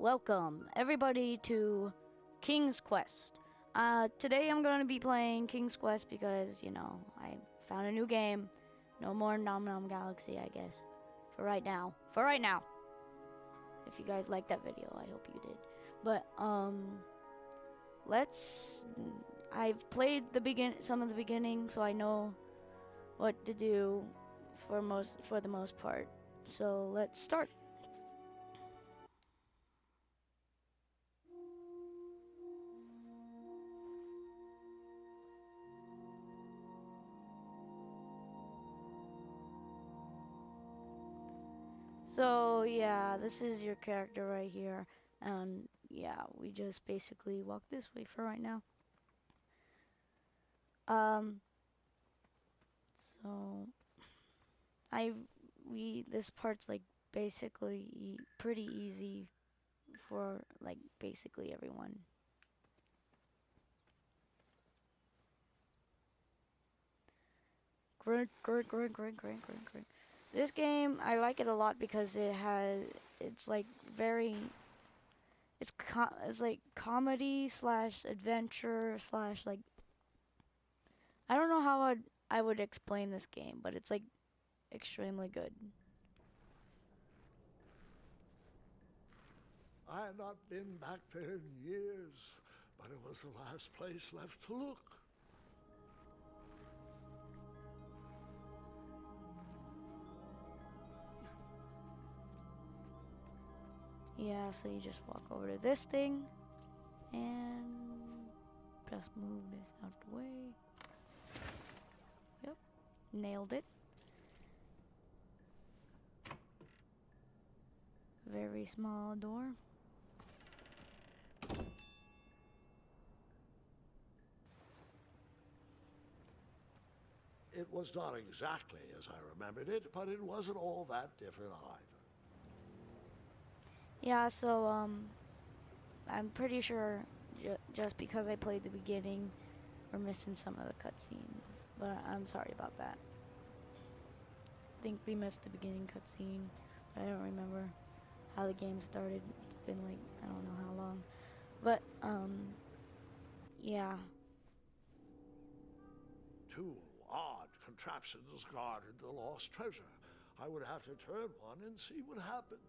Welcome, everybody, to King's Quest. Today I'm going to be playing King's Quest because, I found a new game. No more Nom Nom Galaxy, I guess. For right now. If you guys liked that video, I hope you did. But, I've played some of the beginning, so I know what to do for the most part. So, let's start. So yeah, this is your character right here, and yeah, we just basically walk this way for right now. So this part's like basically pretty easy for like basically everyone. Great. This game, I like it a lot because it's like it's like comedy slash adventure slash like, I don't know how I would explain this game, but it's like extremely good. I had not been back there in years, but it was the last place left to look. Yeah, so you just walk over to this thing and just move this out the way. Yep, nailed it. Very small door. It was not exactly as I remembered it, but it wasn't all that different either. Yeah, so I'm pretty sure just because I played the beginning, we're missing some of the cutscenes, but I'm sorry about that. I think we missed the beginning cutscene, but I don't remember how the game started. It's been like, I don't know how long, but yeah. Two odd contraptions guarded the lost treasure. I would have to turn one and see what happened.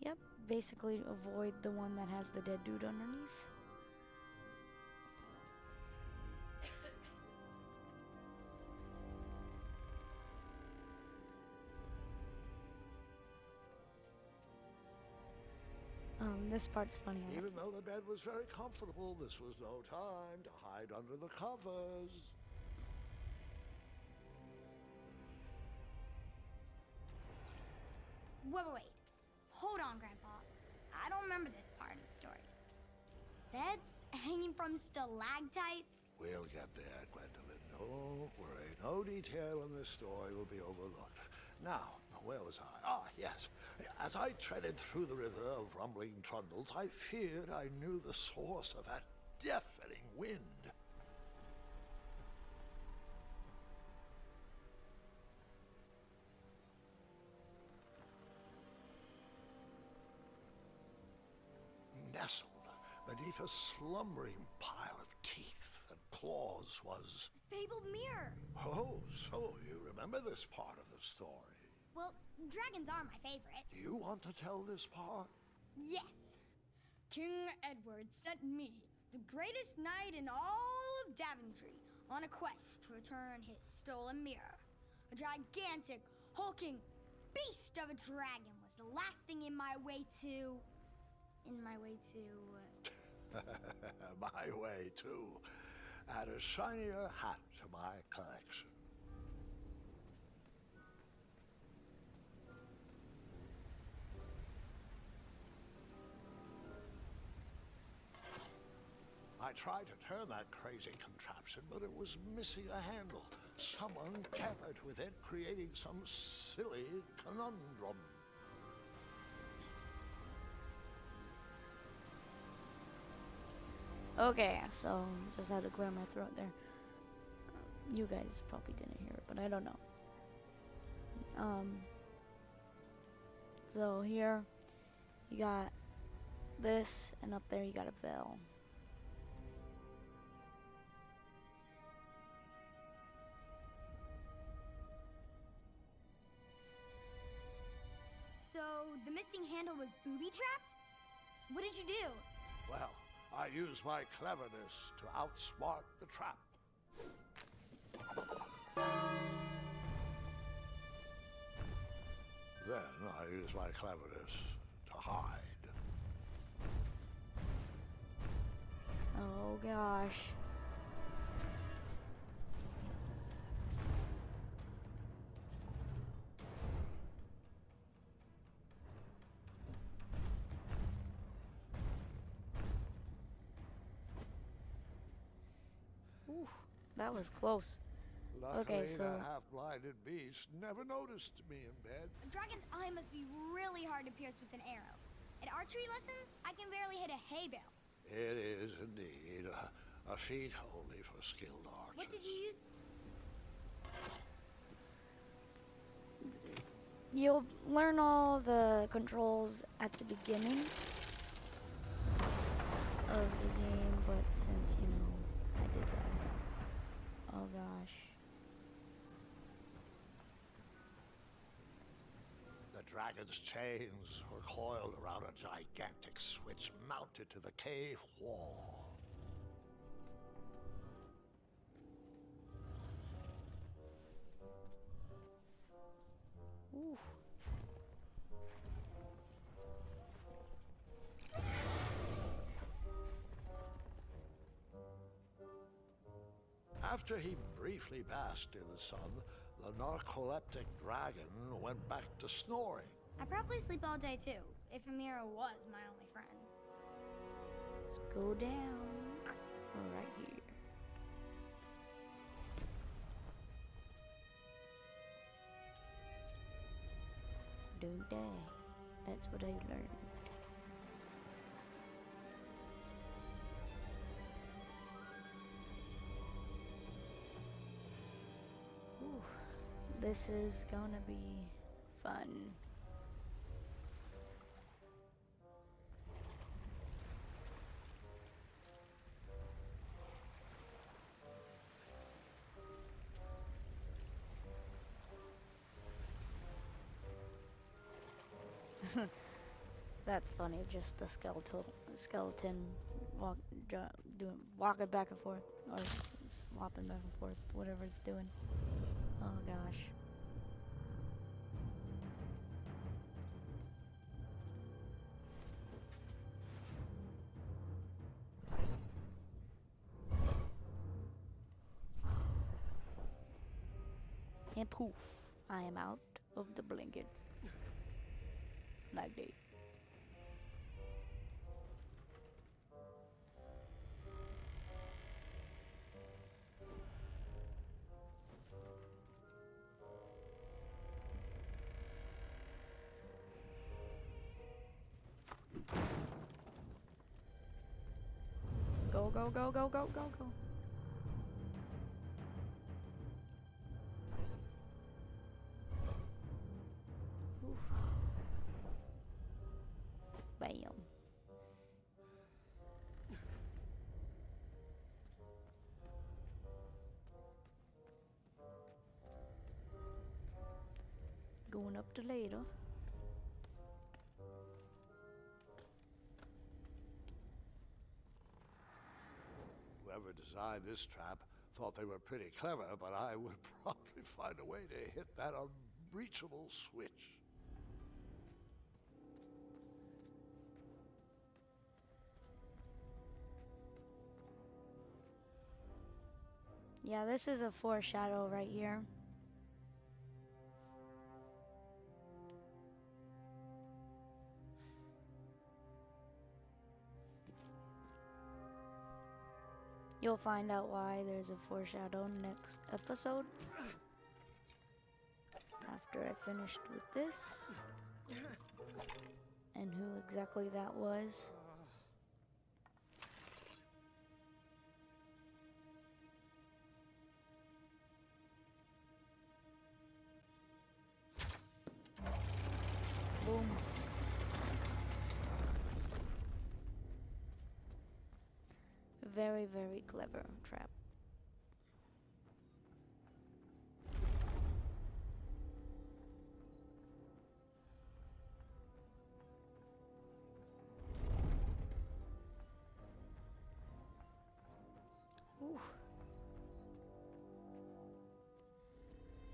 Yep, basically avoid the one that has the dead dude underneath. This part's funny. Even though the bed was very comfortable, this was no time to hide under the covers. Wait. Hold on, Grandpa. I don't remember this part of the story. Beds hanging from stalactites? We'll get there, Gwendolyn. Don't worry. No detail in this story will be overlooked. Now, where was I? Ah, yes. As I treaded through the river of rumbling trundles, I feared I knew the source of that deafening wind. Nestled beneath a slumbering pile of teeth and claws was... Fabled mirror. Oh, so you remember this part of the story. Well, dragons are my favorite. Do you want to tell this part? Yes. King Edward sent me, the greatest knight in all of Daventry, on a quest to return his stolen mirror. A gigantic, hulking beast of a dragon was the last thing in my way to... My way, too. Add a shinier hat to my collection. I tried to turn that crazy contraption, but it was missing a handle. Someone tampered with it, creating some silly conundrum. Okay, so just had to clear my throat there. You guys probably didn't hear it, but I don't know. So here you got this, and up there you got a bell. So the missing handle was booby-trapped? What did you do? Well, I used my cleverness to outsmart the trap. Then I used my cleverness to hide. Oh gosh. Ooh, that was close. Luckily, Okay, so that half-blinded beast never noticed me in bed. A dragon's eye must be really hard to pierce with an arrow. At archery lessons, I can barely hit a hay bale. It is indeed a feat only for skilled archers. What did you use? you'll learn all the controls at the beginning of the game, but since, you know, I did that. Oh gosh. The dragon's chains were coiled around a gigantic switch mounted to the cave wall. Ooh. After he briefly basked in the sun, the narcoleptic dragon went back to snoring. I probably sleep all day too, if Amira was my only friend. Let's go down right here. Don't die. That's what I learned. Ooh, this is gonna be fun. That's funny. Just the skeleton walking back and forth, or swapping back and forth, whatever it's doing. Oh gosh. And poof, I am out of the blankets. Like that. Go, go, go, go, go, go, go. Oof. Bam. Going up the ladder. Whoever designed this trap thought they were pretty clever, but I would probably find a way to hit that unreachable switch. Yeah, this is a foreshadow right here. You'll find out why there's a foreshadow next episode. After I finished with this. And who exactly that was. Very, very clever trap. Ooh.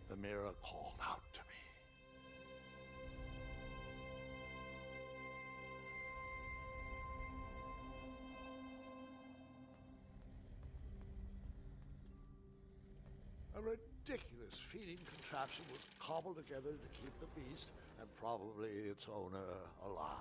The mirror called out to me. A ridiculous feeding contraption was cobbled together to keep the beast and probably its owner alive.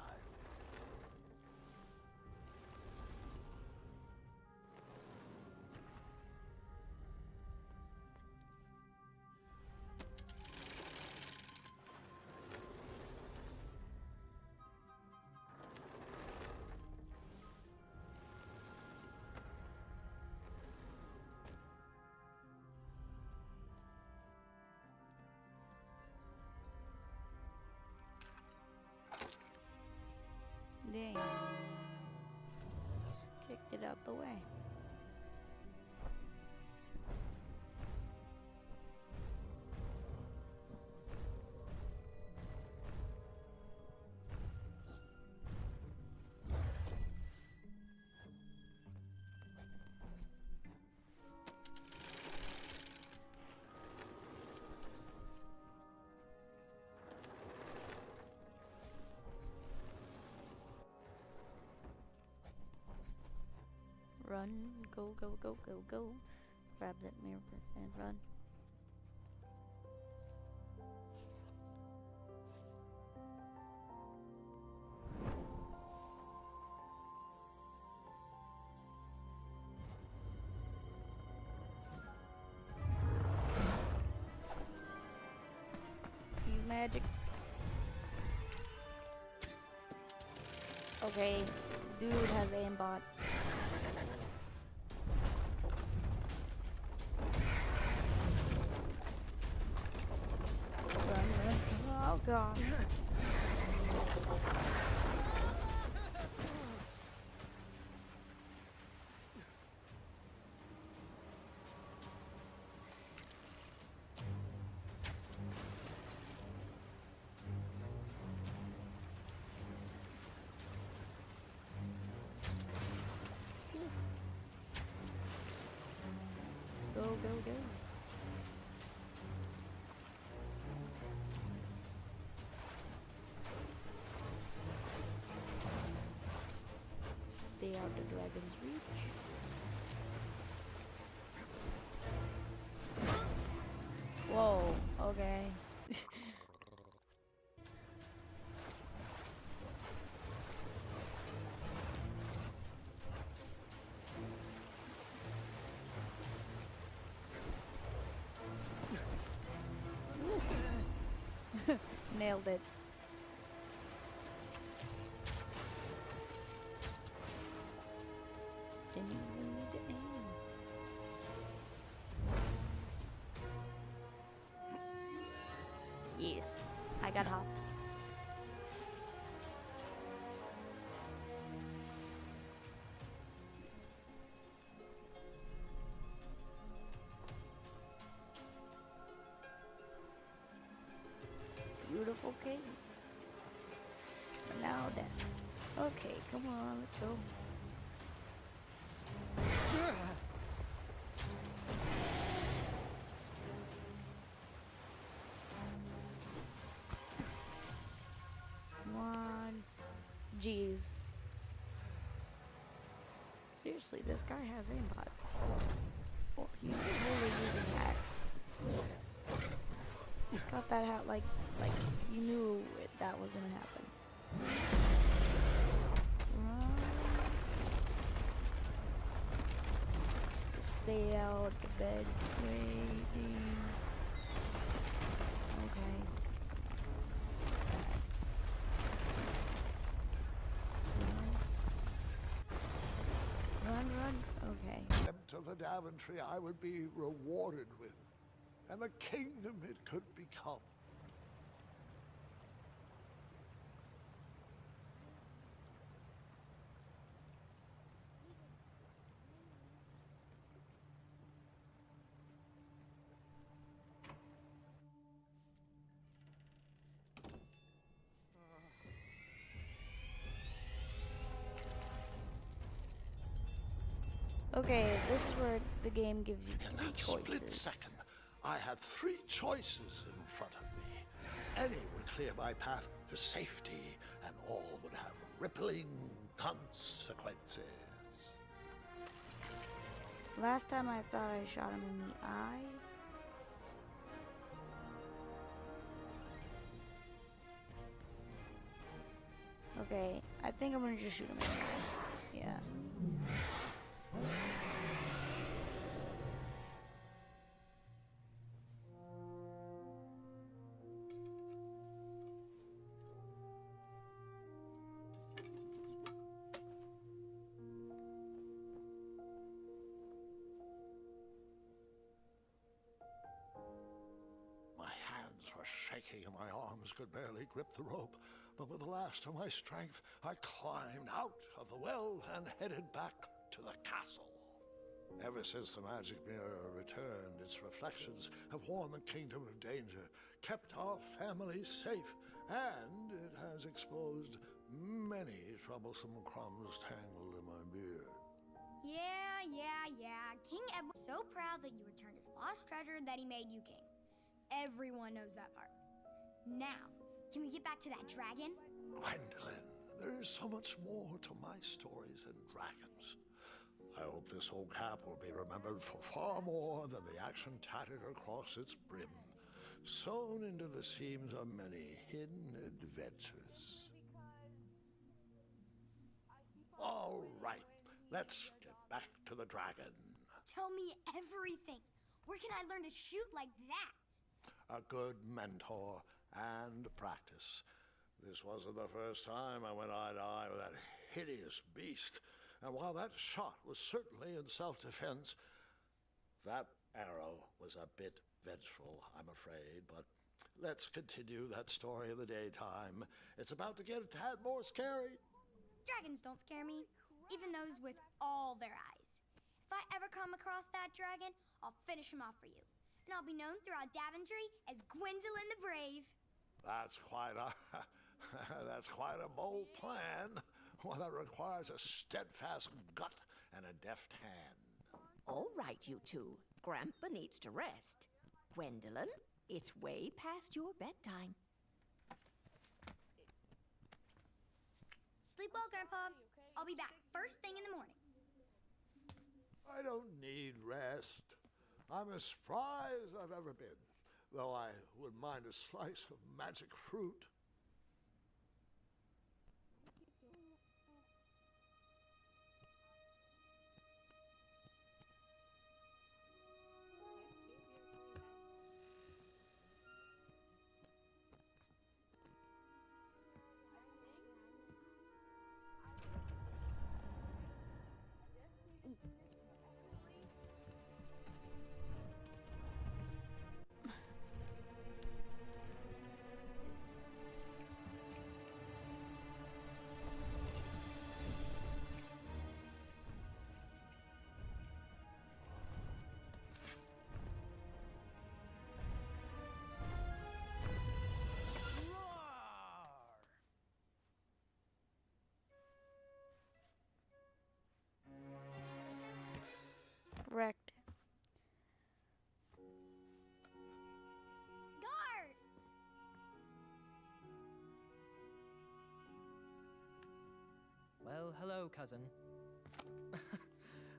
Dang. Kicked it out the way. Run, go, go, go, go, go. Grab that mirror and run. Use magic. Okay, dude has aimbot. Oh god. Go, go, go. Stay out the dragon's reach. Whoa, okay. Nailed it. Didn't even need to aim. Yes, I got hops. Beautiful cave. But now then. Okay, come on, let's go. Come on. Jeez. Seriously, this guy has aimbot. Oh, he's totally using hacks. Got that hat like you knew that was gonna happen. Run. Just stay out the bed waiting. Okay. Run. Okay. Of the Daventry I would be rewarded with, and the kingdom it could become. Okay, this is where the game gives you In three that choices. split second, I had three choices in front of me. Any would clear my path to safety, and all would have rippling consequences. Last time I thought I shot him in the eye. Okay, I think I'm gonna just shoot him in the eye. Yeah. My hands were shaking and my arms could barely grip the rope, but with the last of my strength, I climbed out of the well and headed back to the castle. Ever since the magic mirror returned, its reflections have warned the kingdom of danger, kept our family safe, and it has exposed many troublesome crumbs tangled in my beard. Yeah. King Edward's so proud that you returned his lost treasure that he made you king. Everyone knows that part. Now, can we get back to that dragon? Gwendolyn, there is so much more to my stories than dragons. I hope this old cap will be remembered for far more than the action tattered across its brim, sewn into the seams of many hidden adventures. All right, let's get back to the dragon. Tell me everything. Where can I learn to shoot like that? A good mentor and practice. This wasn't the first time I went eye to eye with that hideous beast. And while that shot was certainly in self-defense, that arrow was a bit vengeful, I'm afraid. But let's continue that story in the daytime. It's about to get a tad more scary. Dragons don't scare me, even those with all their eyes. If I ever come across that dragon, I'll finish him off for you. And I'll be known throughout Daventry as Gwendolyn the Brave. That's quite a that's quite a bold plan. One that requires a steadfast gut and a deft hand. All right, you two. Grandpa needs to rest. Gwendolyn, it's way past your bedtime. Sleep well, Grandpa. I'll be back first thing in the morning. I don't need rest. I'm as spry as I've ever been, though I wouldn't mind a slice of magic fruit. Wrecked. Guards! Well, hello, cousin.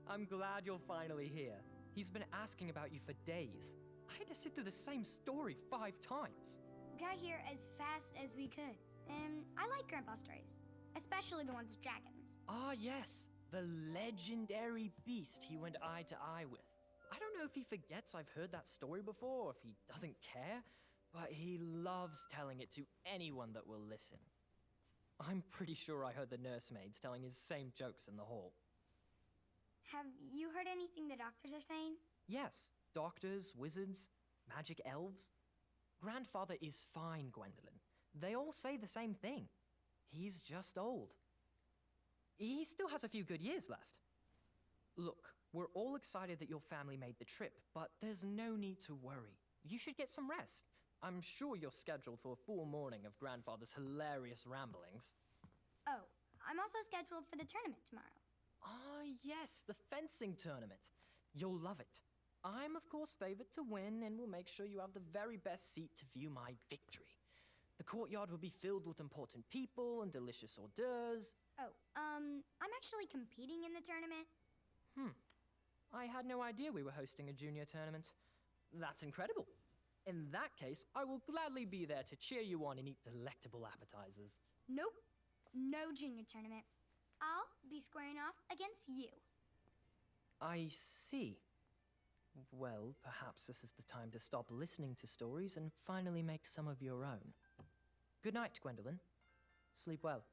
I'm glad you're finally here. He's been asking about you for days. I had to sit through the same story 5 times. We got here as fast as we could. And I like Grandpa's stories, especially the ones with dragons. Ah, yes. The legendary beast he went eye to eye with. I don't know if he forgets I've heard that story before, or if he doesn't care, but he loves telling it to anyone that will listen. I'm pretty sure I heard the nursemaids telling his same jokes in the hall. Have you heard anything the doctors are saying? Yes, doctors, wizards, magic elves. Grandfather is fine, Gwendolyn. They all say the same thing. He's just old. He still has a few good years left. Look, we're all excited that your family made the trip, but there's no need to worry. You should get some rest. I'm sure you're scheduled for a full morning of Grandfather's hilarious ramblings. Oh, I'm also scheduled for the tournament tomorrow. Ah, yes, the fencing tournament. You'll love it. I'm, of course, favored to win and will make sure you have the very best seat to view my victory. The courtyard will be filled with important people and delicious hors d'oeuvres. Oh, I'm actually competing in the tournament. I had no idea we were hosting a junior tournament. That's incredible. In that case, I will gladly be there to cheer you on and eat delectable appetizers. Nope, no junior tournament. I'll be squaring off against you. I see. Well, perhaps this is the time to stop listening to stories and finally make some of your own. Good night, Gwendolyn. Sleep well.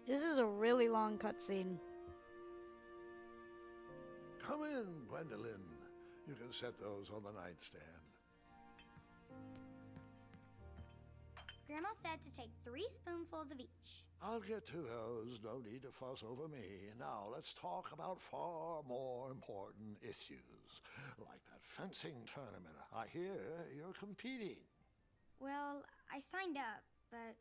This is a really long cutscene. Come in, Gwendolyn. You can set those on the nightstand. Grandma said to take 3 spoonfuls of each. I'll get to those. No need to fuss over me. Now, let's talk about far more important issues, like that fencing tournament. I hear you're competing. Well, I signed up, but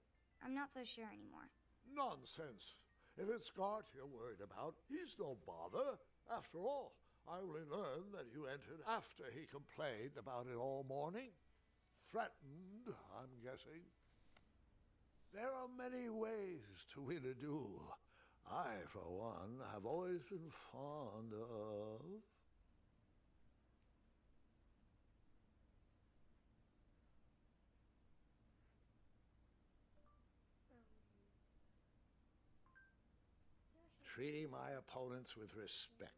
I'm not so sure anymore. Nonsense. If it's Gart you're worried about, he's no bother. After all, I only learned that you entered after he complained about it all morning. Threatened, I'm guessing. There are many ways to win a duel. I, for one, have always been fond of... treating my opponents with respect.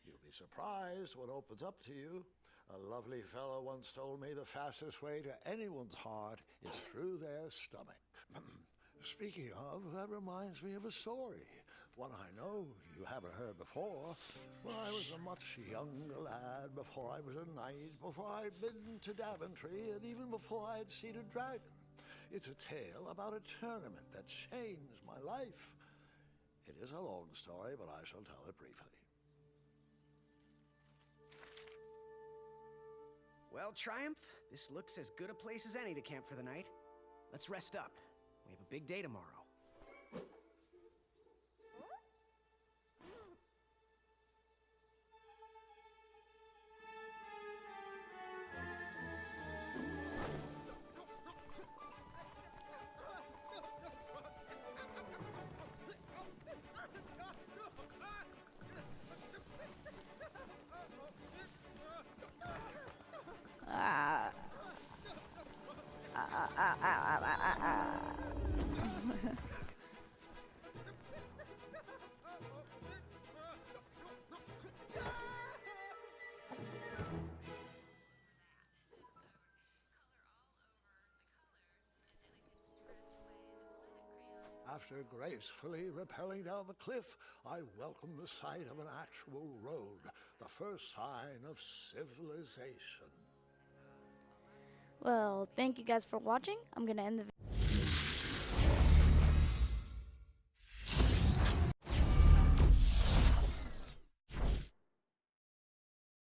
You'll be surprised what opens up to you. A lovely fellow once told me the fastest way to anyone's heart is through their stomach. Speaking of, that reminds me of a story. One I know you haven't heard before. When I was a much younger lad, before I was a knight, before I'd been to Daventry, and even before I'd seen a dragon. It's a tale about a tournament that changed my life. It is a long story, but I shall tell it briefly. Well, Triumph, this looks as good a place as any to camp for the night. Let's rest up. We have a big day tomorrow. Ah. Ah, ah, ah, ah, ah, ah, ah. After gracefully rappelling down the cliff, I welcome the sight of an actual road, the first sign of civilization. Well, thank you guys for watching. I'm gonna end the video.